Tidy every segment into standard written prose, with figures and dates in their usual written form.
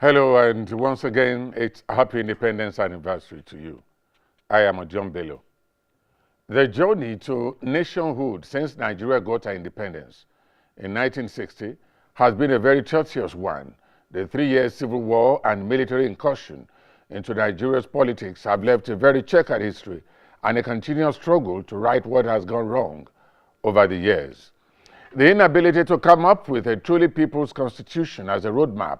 Hello, and once again, it's a happy independence anniversary to you. I am John Bello. The journey to nationhood since Nigeria got her independence in 1960 has been a very tortuous one. The 3-year civil war and military incursion into Nigeria's politics have left a very checkered history and a continuous struggle to right what has gone wrong over the years. The inability to come up with a truly people's constitution as a roadmap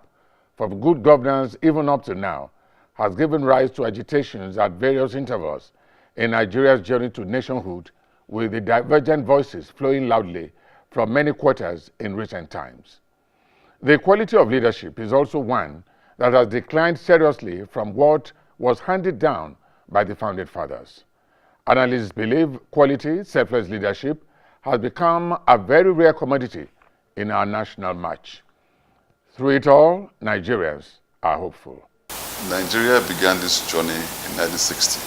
for good governance, even up to now, has given rise to agitations at various intervals in Nigeria's journey to nationhood, with the divergent voices flowing loudly from many quarters in recent times. The quality of leadership is also one that has declined seriously from what was handed down by the founding fathers. Analysts believe quality, selfless leadership has become a very rare commodity in our national march. Through it all, Nigerians are hopeful. Nigeria began this journey in 1960.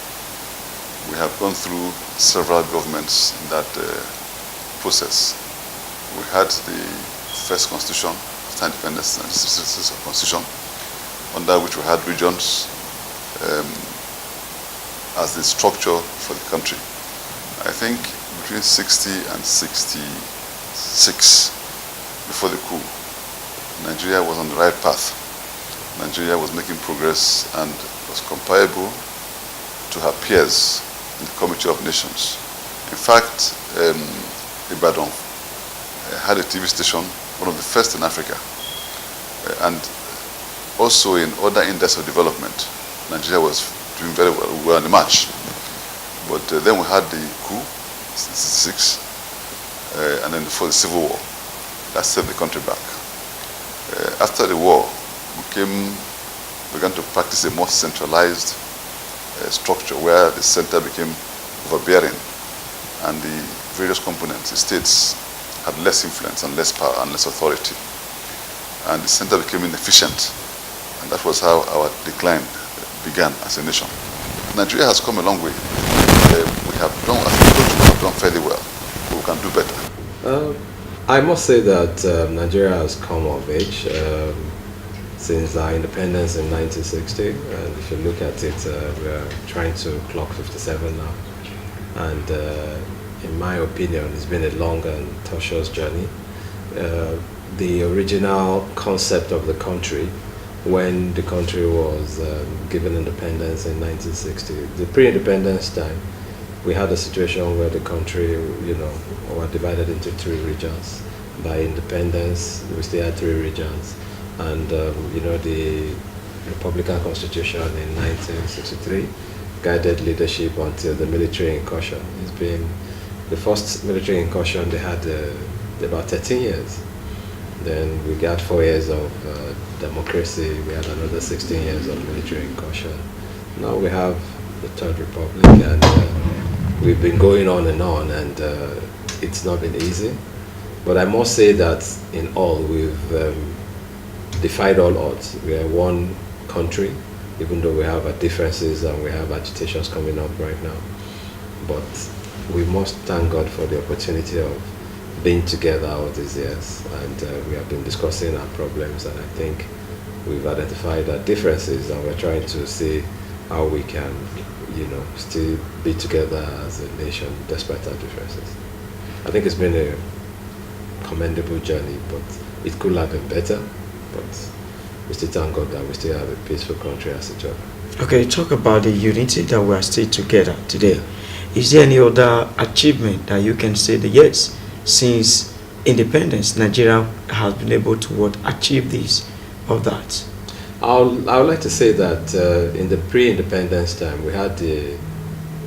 We have gone through several governments in that process. We had the first constitution, after independence, 1966 constitution, under which we had regions as the structure for the country. I think between 60 and 66, before the coup, Nigeria was on the right path. Nigeria was making progress and was comparable to her peers in the Committee of Nations. In fact, Ibadan had a TV station, one of the first in Africa. And also in other indexes of development, Nigeria was doing very well. We were on the march. But then we had the coup, 1966, and then for the civil war. That set the country back. After the war, we began to practice a more centralized structure where the center became overbearing and the various components, the states, had less influence and less power and less authority. And the center became inefficient, and that was how our decline began as a nation. Nigeria has come a long way. We have done, as we have done fairly well, but we can do better. I must say that Nigeria has come of age since our independence in 1960, and if you look at it, we are trying to clock 57 now. And in my opinion, it's been a long and tortuous journey. The original concept of the country, when the country was given independence in 1960, the pre-independence time, we had a situation where the country, were divided into 3 regions. By independence, we still had 3 regions. And, the Republican Constitution in 1963 guided leadership until the military incursion. It's been the first military incursion they had about 13 years. Then we got 4 years of democracy. We had another 16 years of military incursion. Now we have the Third Republic, and we've been going on, and it's not been easy. But I must say that in all, we've defied all odds. We are one country, even though we have our differences and we have agitations coming up right now. But we must thank God for the opportunity of being together all these years. And we have been discussing our problems, and I think we've identified our differences, and we're trying to see how we can, still be together as a nation despite our differences. I think it's been a commendable journey, but it could have been better. But we still thank God that we still have a peaceful country as a job. Okay, talk about the unity that we are still together today. Is there any other achievement that you can say that yes, since independence, Nigeria has been able to achieve this or that? I would like to say that in the pre-independence time, we had the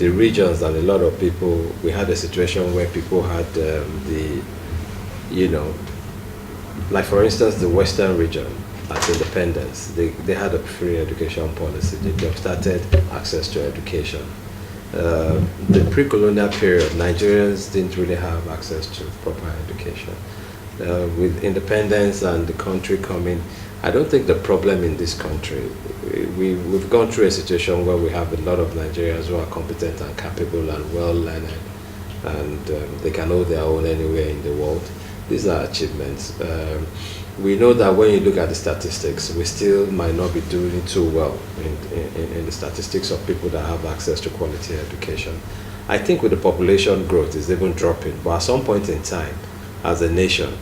regions, and a lot of people, we had a situation where people had like for instance, the Western region at independence, they had a free education policy. They started access to education. The pre-colonial period, Nigerians didn't really have access to proper education. With independence and the country coming, I don't think the problem in this country, we've gone through a situation where we have a lot of Nigerians who are competent and capable and well-learned, and they can hold their own anywhere in the world. These are achievements. we know that when you look at the statistics, we still might not be doing too well in the statistics of people that have access to quality education. I think with the population growth, it's even dropping. But at some point in time, as a nation,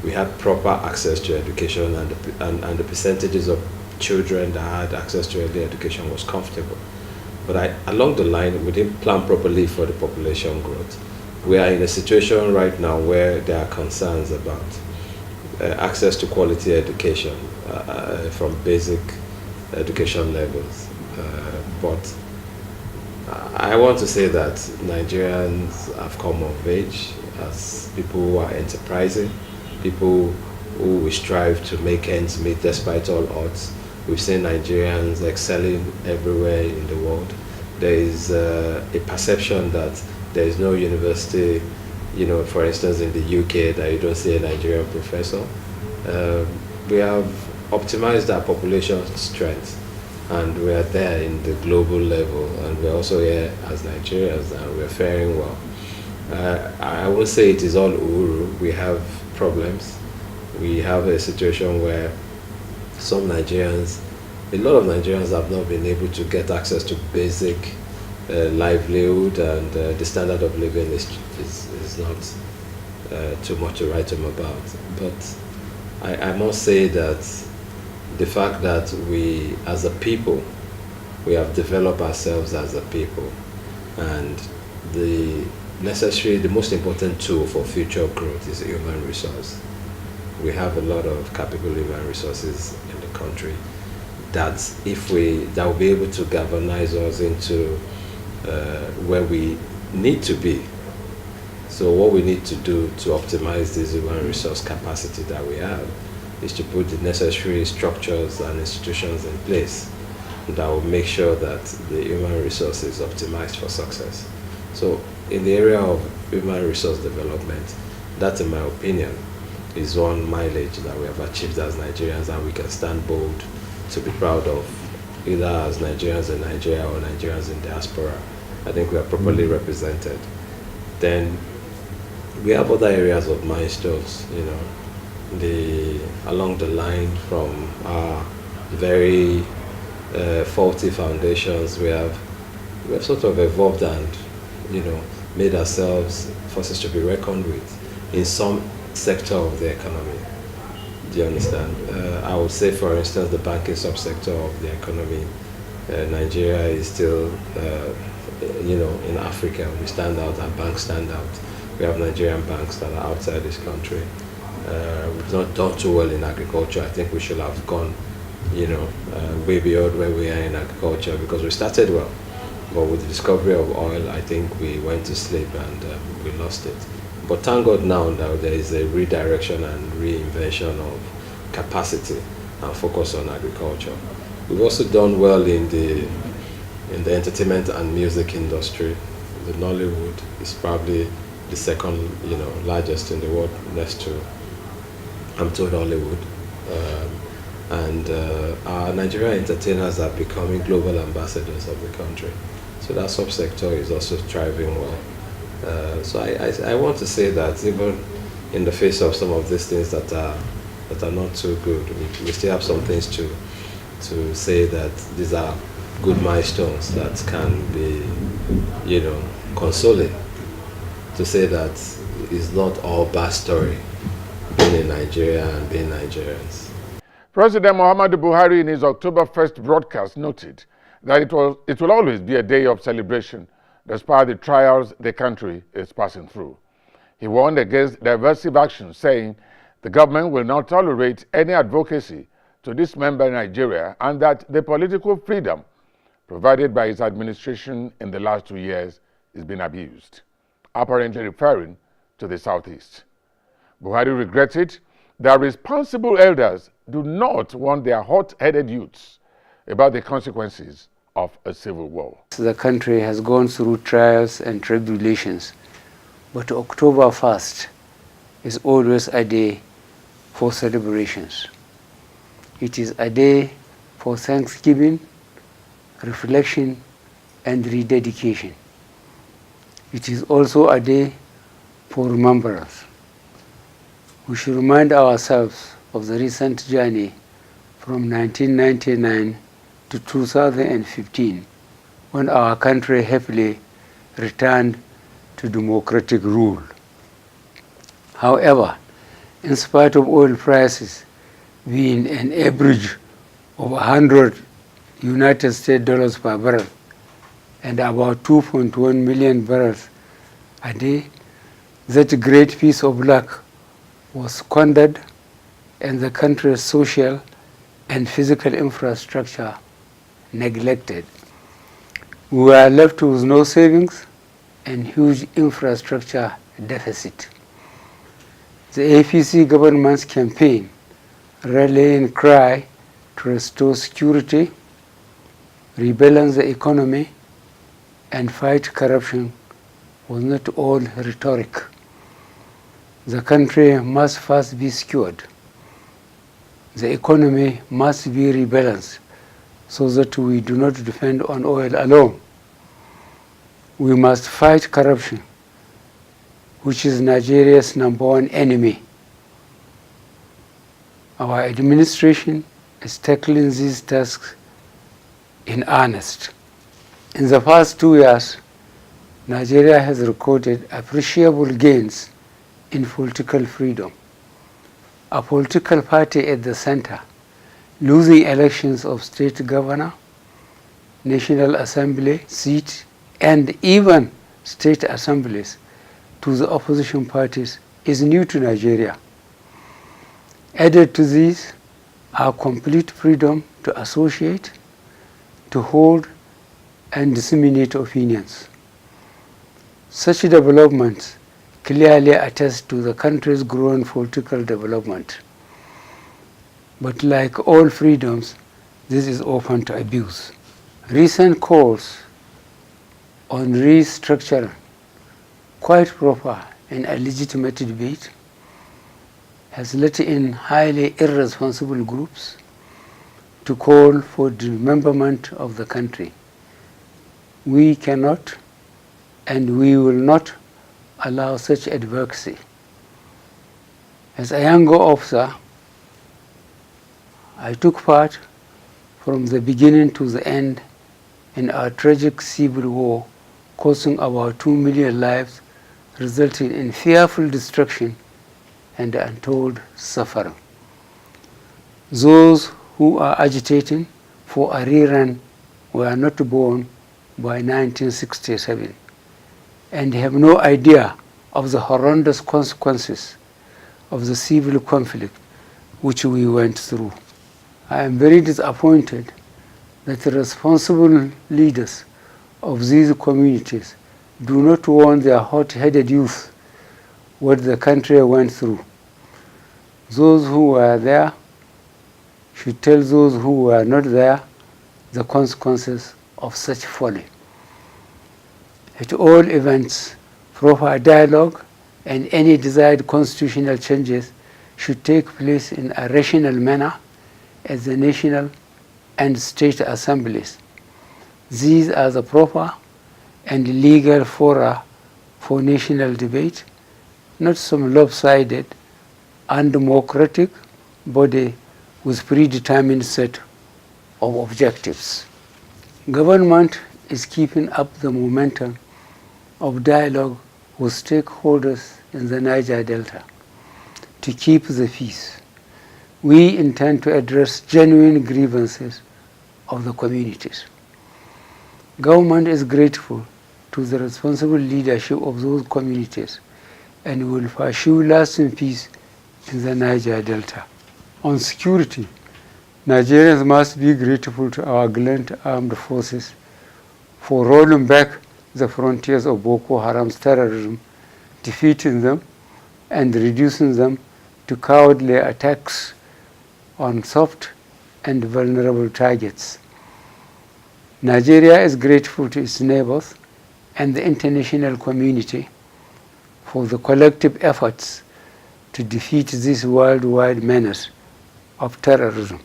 we had proper access to education, and the percentages of children that had access to early education was comfortable. But along the line, we didn't plan properly for the population growth. We are in a situation right now where there are concerns about access to quality education from basic education levels. But I want to say that Nigerians have come of age as people who are enterprising, people who will strive to make ends meet despite all odds. We've seen Nigerians excelling everywhere in the world. There is a perception that there is no university, for instance, in the UK, that you don't see a Nigerian professor. We have optimized our population strength, and we are there in the global level, and we're also here as Nigerians, and we're faring well. I won't say it is all uhuru. We have problems. We have a situation where a lot of Nigerians have not been able to get access to basic livelihood, and the standard of living is not too much to write home about. But I must say that the fact that we, as a people, we have developed ourselves as a people, and the most important tool for future growth is human resource. We have a lot of capable human resources in the country that will be able to galvanize us into where we need to be. So what we need to do to optimize this human resource capacity that we have is to put the necessary structures and institutions in place that will make sure that the human resource is optimized for success. So in the area of human resource development, that, in my opinion, is one mileage that we have achieved as Nigerians, and we can stand bold to be proud of, either as Nigerians in Nigeria or Nigerians in diaspora. I think we are properly represented. Then we have other areas of milestones, along the line from our very faulty foundations. We have sort of evolved and made ourselves forces to be reckoned with in some sector of the economy. Do you understand? I would say, for instance, the banking subsector of the economy. Nigeria is still, in Africa, we stand out, our banks stand out. We have Nigerian banks that are outside this country. We've not done too well in agriculture. I think we should have gone, way beyond where we are in agriculture, because we started well. But with the discovery of oil, I think we went to sleep and we lost it. But thank God now that there is a redirection and reinvention of capacity and focus on agriculture. We've also done well in the entertainment and music industry. The Nollywood is probably the second, largest in the world, next to, I'm told, Hollywood. Our Nigerian entertainers are becoming global ambassadors of the country. So that subsector is also thriving well. So I want to say that even in the face of some of these things that are not too good, we still have some things to say that these are good milestones that can be, consoling. To say that it's not all bad story being in Nigeria and being Nigerians. President Muhammadu Buhari, in his October 1st broadcast, noted that it will always be a day of celebration despite the trials the country is passing through. He warned against divisive action, saying the government will not tolerate any advocacy to dismember Nigeria, and that the political freedom provided by his administration in the last 2 years is being abused, apparently referring to the Southeast. Buhari regretted that responsible elders do not warn their hot-headed youths about the consequences of a civil war. The country has gone through trials and tribulations, but October 1st is always a day for celebrations. It is a day for thanksgiving, reflection, and rededication. It is also a day for remembrance. We should remind ourselves of the recent journey from 1999 to 2015, when our country happily returned to democratic rule. However, in spite of oil prices being an average of 100 United States dollars per barrel and about 2.1 million barrels a day, that great piece of luck was squandered and the country's social and physical infrastructure neglected. We were left with no savings and huge infrastructure deficit. The APC government's campaign, rallying cry to restore security, rebalance the economy, and fight corruption was not all rhetoric. The country must first be secured. The economy must be rebalanced so that we do not depend on oil alone. We must fight corruption, which is Nigeria's #1 enemy. Our administration is tackling these tasks in earnest. In the past 2 years, Nigeria has recorded appreciable gains in political freedom. A political party at the center losing elections of state governor, National Assembly seat, and even state assemblies to the opposition parties is new to Nigeria. Added to these are complete freedom to associate, to hold, and disseminate opinions. Such developments clearly attest to the country's growing political development. But like all freedoms, this is open to abuse. Recent calls on restructuring, quite proper and a legitimate debate, has let in highly irresponsible groups to call for dismemberment of the country. We cannot and we will not allow such advocacy. As a younger officer, I took part from the beginning to the end in our tragic civil war, costing about 2 million lives, resulting in fearful destruction and untold suffering. Those who are agitating for a rerun were not born by 1967 and have no idea of the horrendous consequences of the civil conflict which we went through. I am very disappointed that the responsible leaders of these communities do not warn their hot-headed youth what the country went through. Those who were there should tell those who were not there the consequences of such folly. At all events, proper dialogue and any desired constitutional changes should take place in a rational manner at the national and state assemblies. These are the proper and legal fora for national debate, not some lopsided, undemocratic body with predetermined set of objectives. Government is keeping up the momentum of dialogue with stakeholders in the Niger Delta to keep the peace. We intend to address genuine grievances of the communities. Government is grateful to the responsible leadership of those communities and will pursue lasting peace in the Niger Delta. On security, Nigerians must be grateful to our gallant armed forces for rolling back the frontiers of Boko Haram's terrorism, defeating them, and reducing them to cowardly attacks on soft and vulnerable targets. Nigeria is grateful to its neighbors and the international community for the collective efforts to defeat this worldwide menace of terrorism.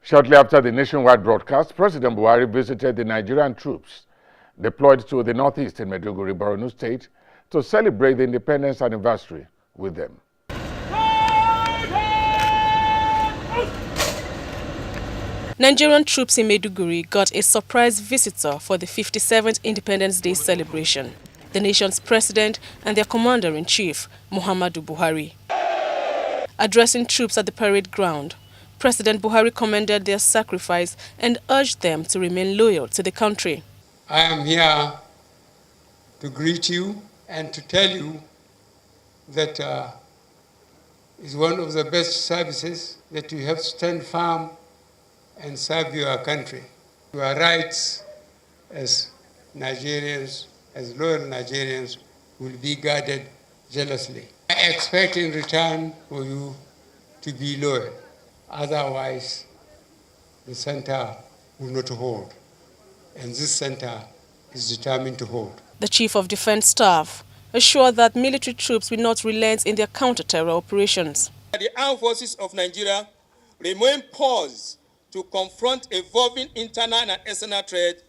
Shortly after the nationwide broadcast, President Buhari visited the Nigerian troops deployed to the northeast in Maiduguri, Borno State, to celebrate the independence anniversary with them. Nigerian troops in Maiduguri got a surprise visitor for the 57th Independence Day celebration, the nation's president and their commander-in-chief, Muhammadu Buhari. Addressing troops at the parade ground, President Buhari commended their sacrifice and urged them to remain loyal to the country. I am here to greet you and to tell you that it's one of the best services that you have to stand firm and serve your country. Your rights as Nigerians, as loyal Nigerians, will be guarded jealously. I expect in return for you to be loyal. Otherwise, the center will not hold. And this center is determined to hold. The Chief of Defense Staff assured that military troops will not relent in their counter-terror operations. The armed forces of Nigeria remain poised to confront evolving internal and external threats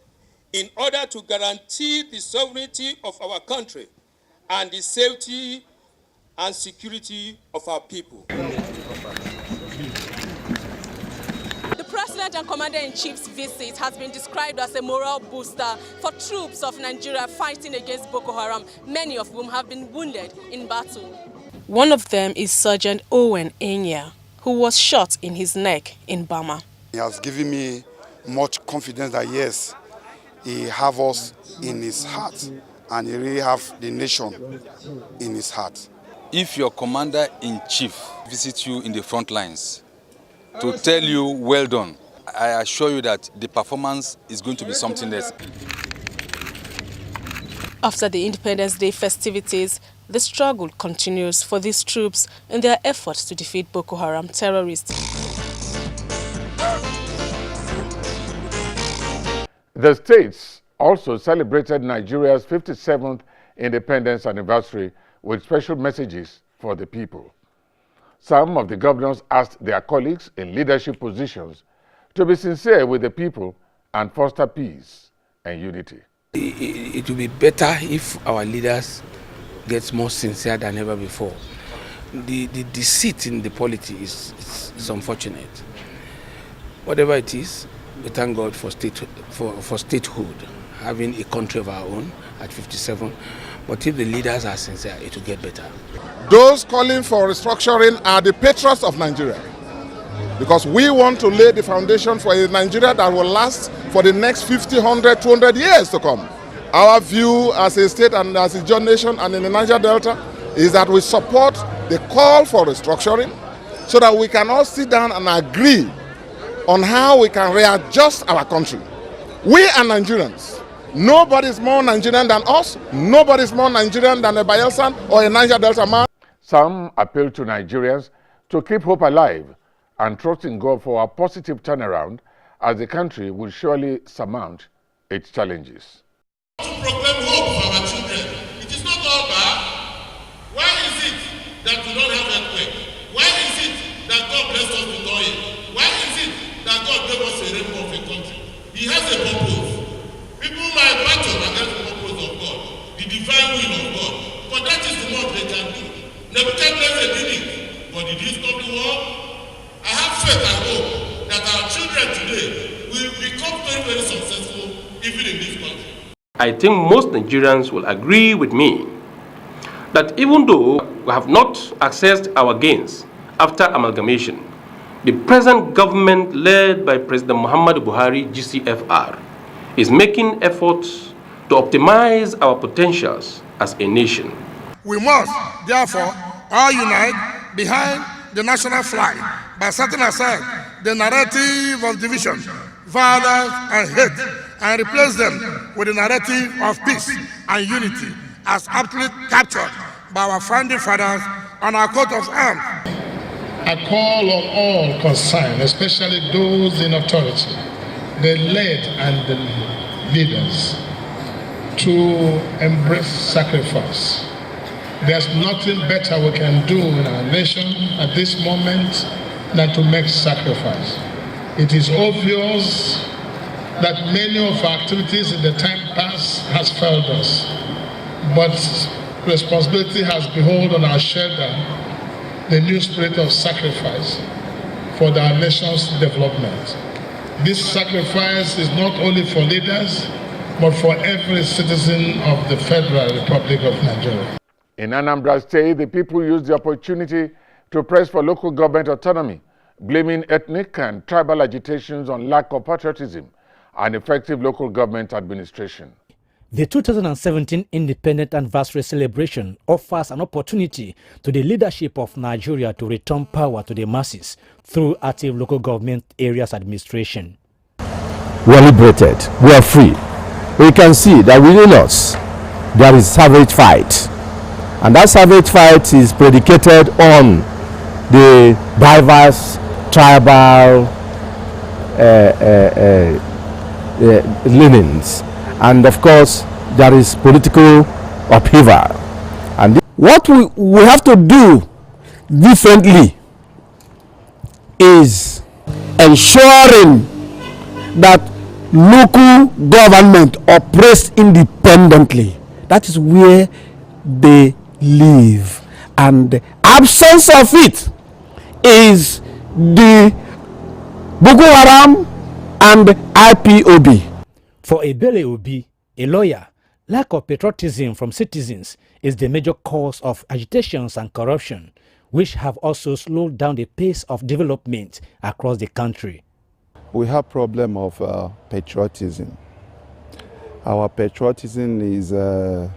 in order to guarantee the sovereignty of our country and the safety and security of our people. The President and Commander-in-Chief's visit has been described as a morale booster for troops of Nigeria fighting against Boko Haram, many of whom have been wounded in battle. One of them is Sergeant Owen Enya, who was shot in his neck in Bama. He has given me much confidence that yes, he has us in his heart and he really has the nation in his heart. If your commander-in-chief visits you in the front lines to tell you well done, I assure you that the performance is going to be something else. After the Independence Day festivities, the struggle continues for these troops in their efforts to defeat Boko Haram terrorists. The states also celebrated Nigeria's 57th independence anniversary with special messages for the people. Some of the governors asked their colleagues in leadership positions to be sincere with the people and foster peace and unity. It will be better if our leaders get more sincere than ever before. The deceit in the polity is unfortunate. Whatever it is, we thank God for statehood, having a country of our own at 57. But if the leaders are sincere, it will get better. Those calling for restructuring are the patriots of Nigeria, because we want to lay the foundation for a Nigeria that will last for the next 50, 100, 200 years to come. Our view as a state and as a joint nation and in the Niger Delta is that we support the call for restructuring so that we can all sit down and agree on how we can readjust our country. We are Nigerians. Nobody is more Nigerian than us. Nobody is more Nigerian than a Bayelsan or a Niger Delta man. Some appeal to Nigerians to keep hope alive and trust in God for a positive turnaround, as the country will surely surmount its challenges. To proclaim hope for our children. It is not all bad. Why is it that we don't have earthquake? Why is it that God blessed us with oil? Why is it that God gave us a rainbow of a country? He has a purpose. People might battle against the purpose of God, the divine will of God, but that is the most they can do. Nebuchadnezzar did it, but did he stop the war? I have faith and hope that our children today will become very, very successful even in this country. I think most Nigerians will agree with me that even though we have not accessed our gains after amalgamation, the present government led by President Muhammadu Buhari, GCFR, is making efforts to optimize our potentials as a nation. We must, therefore, all unite behind the national flag by setting aside the narrative of division, violence, and hate, and replace them with the narrative of peace and unity as aptly captured by our founding fathers on our coat of arms. I call on all concerned, especially those in authority, the led and the leaders, to embrace sacrifice. There's nothing better we can do in our nation at this moment than to make sacrifice. It is obvious that many of our activities in the time past has failed us, but responsibility has behold on our shoulder the new spirit of sacrifice for our nation's development. This sacrifice is not only for leaders, but for every citizen of the Federal Republic of Nigeria. In Anambra State, the people used the opportunity to press for local government autonomy, blaming ethnic and tribal agitations on lack of patriotism and effective local government administration. The 2017 Independent Anniversary celebration offers an opportunity to the leadership of Nigeria to return power to the masses through active local government areas administration. We are liberated, we are free. We can see that within us there is savage fight, and that savage fight is predicated on the diverse tribal leanings, and of course there is political upheaval. And what we have to do differently is ensuring that local government operates independently. That is where they live, and the absence of it is the Boko Haram and IPOB. For Ebele Obi, a lawyer, lack of patriotism from citizens is the major cause of agitations and corruption, which have also slowed down the pace of development across the country. We have problem of patriotism. Our patriotism is to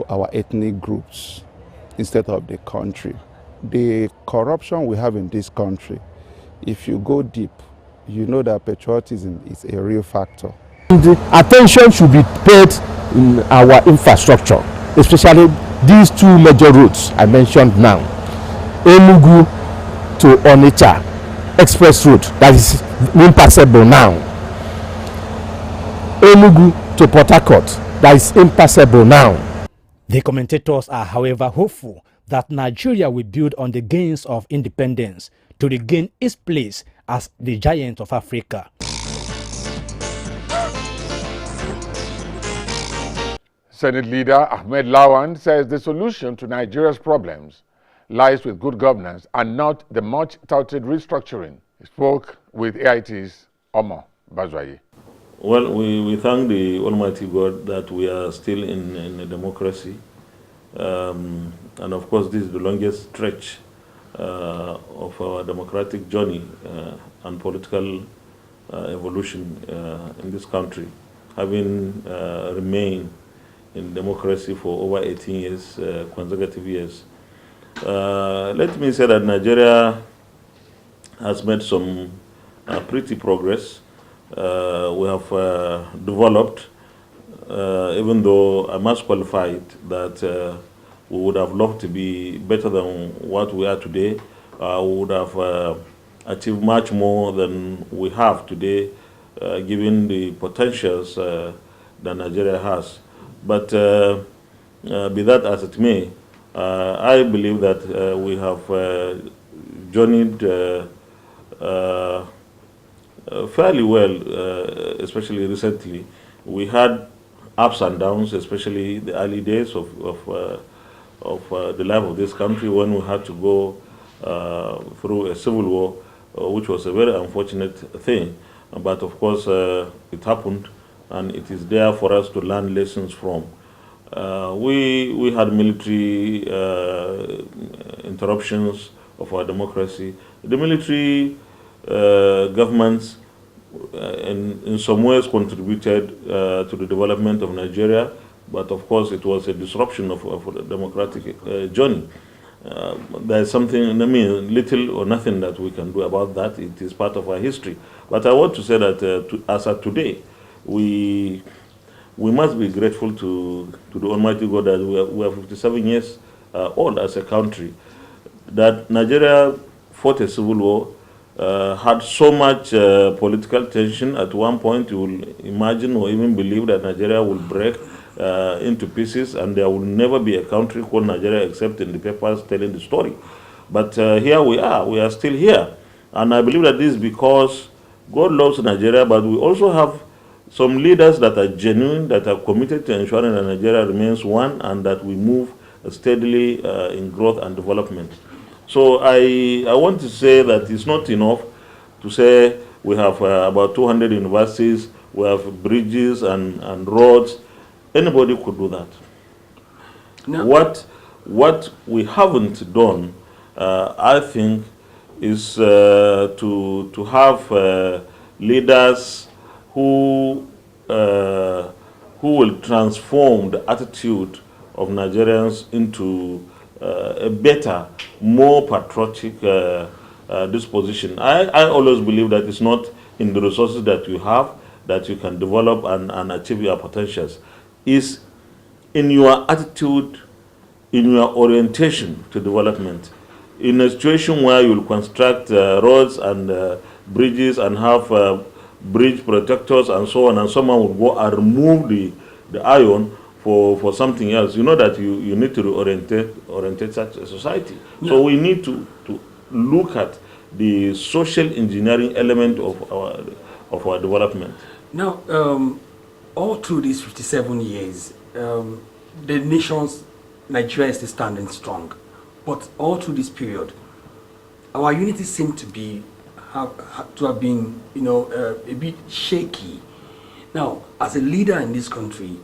our ethnic groups instead of the country. The corruption we have in this country, if you go deep, you know that patriotism is a real factor. The attention should be paid in our infrastructure, especially these two major routes I mentioned now. Enugu to Onitsha express route that is impassable now. Enugu to Port Harcourt that is impassable now. The commentators are, however, hopeful that Nigeria will build on the gains of independence to regain its place as the giant of Africa. Senate leader Ahmed Lawan says the solution to Nigeria's problems lies with good governance and not the much-touted restructuring. He spoke with AIT's Omo Bazwaye. Well, we thank the Almighty God that we are still in a democracy. And of course, this is the longest stretch of our democratic journey and political evolution in this country, having remained in democracy for over 18 years, consecutive years. Let me say that Nigeria has made some pretty progress. We have developed, even though I must qualify it, that we would have loved to be better than what we are today. We would have achieved much more than we have today, given the potentials that Nigeria has. But be that as it may, I believe that we have journeyed fairly well, especially recently. We had ups and downs, especially the early days of the life of this country, when we had to go through a civil war, which was a very unfortunate thing. But of course, it happened, and it is there for us to learn lessons from. We had military interruptions of our democracy. The military governments in some ways contributed to the development of Nigeria, but of course it was a disruption of the democratic journey. There's something, I mean, little or nothing that we can do about that. It is part of our history. But I want to say that as of today, we must be grateful to the Almighty God that we are 57 years old as a country, that Nigeria fought a civil war, had so much political tension. At one point you will imagine or even believe that Nigeria will break into pieces and there will never be a country called Nigeria except in the papers telling the story. But here we are still here. And I believe that this is because God loves Nigeria, but we also have some leaders that are genuine, that are committed to ensuring that Nigeria remains one and that we move steadily in growth and development. So I want to say that it's not enough to say We have about 200 universities. We have bridges and roads. Anybody could do that. No. What we haven't done, I think, is to have leaders who will transform the attitude of Nigerians into a better, more patriotic disposition. I always believe that it's not in the resources that you have that you can develop and achieve your potentials. It's in your attitude, in your orientation to development. In a situation where you'll construct roads and bridges and have bridge protectors and so on, and someone will go and remove the iron for something else, you know that you need to orientate such a society. No. So we need to look at the social engineering element of our development. Now, all through these 57 years, the nation's Nigeria is still standing strong, but all through this period, our unity seemed to have been, a bit shaky. Now, as a leader in this country,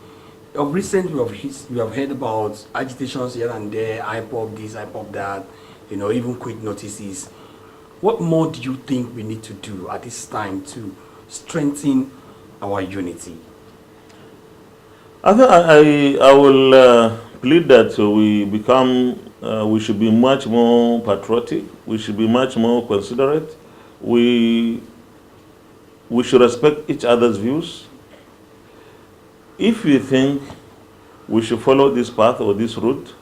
of recent we have heard about agitations here and there, IPOB this, IPOB that, even quick notices. What more do you think we need to do at this time to strengthen our unity? I will plead that we should be much more patriotic. We should be much more considerate. We should respect each other's views. If we think we should follow this path or this route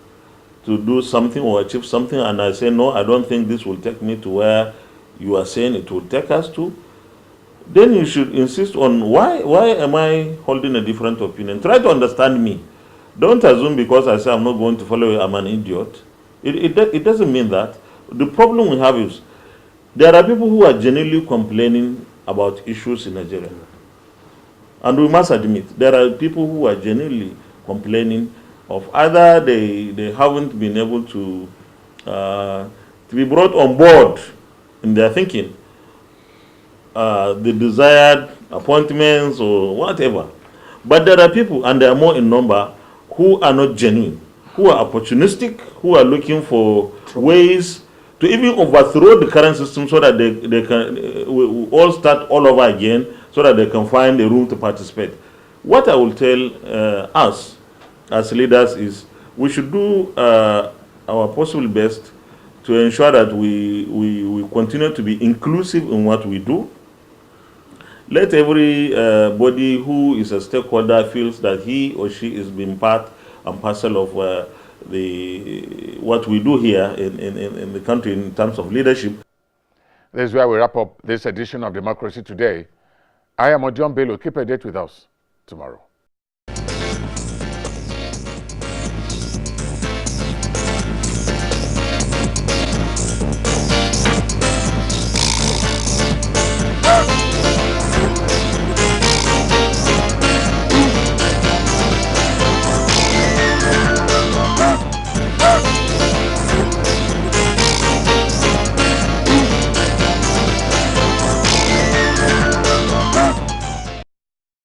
to do something or achieve something, and I say, no, I don't think this will take me to where you are saying it will take us to, then you should insist on why am I holding a different opinion. Try to understand me. Don't assume because I say I'm not going to follow you, I'm an idiot. It doesn't mean that. The problem we have is there are people who are genuinely complaining about issues in Nigeria. And we must admit, there are people who are genuinely complaining of either they haven't been able to be brought on board in their thinking, the desired appointments or whatever. But there are people, and they are more in number, who are not genuine, who are opportunistic, who are looking for ways to even overthrow the current system so that they can we all start all over again, so that they can find a room to participate. What I will tell us as leaders is we should do our possible best to ensure that we continue to be inclusive in what we do. Let everybody who is a stakeholder feels that he or she is being part and parcel of what we do here in the country in terms of leadership. This is where we wrap up this edition of Democracy Today. I am Ogie Bello. Keep a date with us tomorrow.